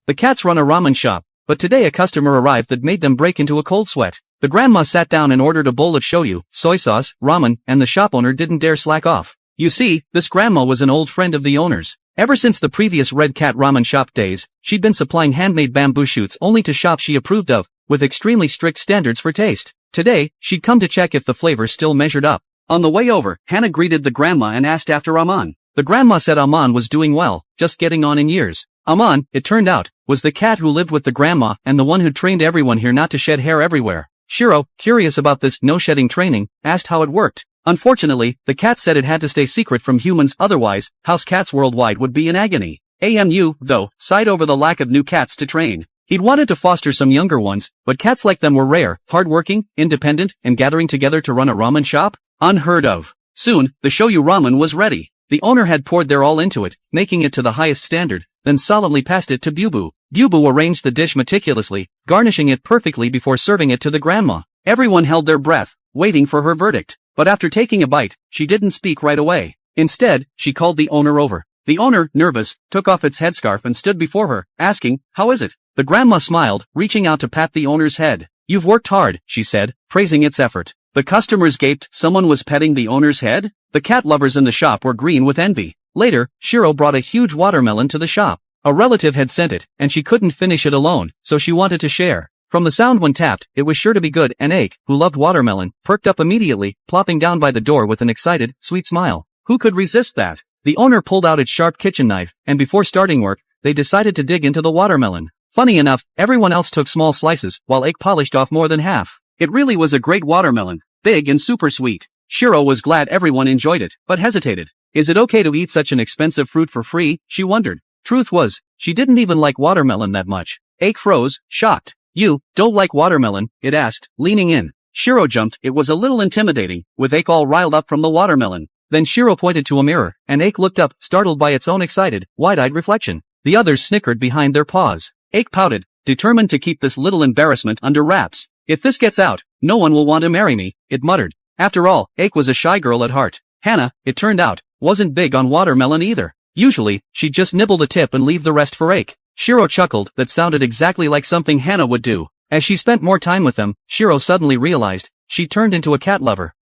The cats run a ramen shop, but today a customer arrived that made them break into a cold sweat. The grandma sat down and ordered a bowl of shoyu, soy sauce, ramen, and the shop owner didn't dare slack off. You see, this grandma was an old friend of the owner's. Ever since the previous Red Cat Ramen shop days, she'd been supplying handmade bamboo shoots only to shops she approved of, with extremely strict standards for taste. Today, she'd come to check if the flavor still measured up. On the way over, Hannah greeted the grandma and asked after Aman. The grandma said Aman was doing well, just getting on in years. Aman, it turned out, was the cat who lived with the grandma and the one who trained everyone here not to shed hair everywhere. Shiro, curious about this no-shedding training, asked how it worked. Unfortunately, the cat said it had to stay secret from humans, otherwise, house cats worldwide would be in agony. AMU, though, sighed over the lack of new cats to train. He'd wanted to foster some younger ones, but cats like them were rare, hard-working, independent, and gathering together to run a ramen shop? Unheard of. Soon, the shoyu ramen was ready. The owner had poured their all into it, making it to the highest standard, then solidly passed it to Bubu. Bubu arranged the dish meticulously, garnishing it perfectly before serving it to the grandma. Everyone held their breath, waiting for her verdict. But after taking a bite, she didn't speak right away. Instead, she called the owner over. The owner, nervous, took off its headscarf and stood before her, asking, "How is it?" The grandma smiled, reaching out to pat the owner's head. "You've worked hard," she said, praising its effort. The customers gaped. Someone was petting the owner's head? The cat lovers in the shop were green with envy. Later, Shiro brought a huge watermelon to the shop. A relative had sent it, and she couldn't finish it alone, so she wanted to share. From the sound when tapped, it was sure to be good, and Ake, who loved watermelon, perked up immediately, plopping down by the door with an excited, sweet smile. Who could resist that? The owner pulled out its sharp kitchen knife, and before starting work, they decided to dig into the watermelon. Funny enough, everyone else took small slices, while Ake polished off more than half. It really was a great watermelon, big and super sweet. Shiro was glad everyone enjoyed it, but hesitated. Is it okay to eat such an expensive fruit for free? She wondered. Truth was, she didn't even like watermelon that much. Ake froze, shocked. You don't like watermelon? It asked, leaning in. Shiro jumped. It was a little intimidating, with Ake all riled up from the watermelon. Then Shiro pointed to a mirror, and Ake looked up, startled by its own excited, wide-eyed reflection. The others snickered behind their paws. Ake pouted, determined to keep this little embarrassment under wraps. If this gets out, no one will want to marry me, it muttered. After all, Ake was a shy girl at heart. Hannah, it turned out, wasn't big on watermelon either. Usually, she'd just nibble the tip and leave the rest for Ake. Shiro chuckled. That sounded exactly like something Hannah would do. As she spent more time with them, Shiro suddenly realized, she turned into a cat lover.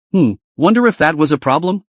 Wonder if that was a problem?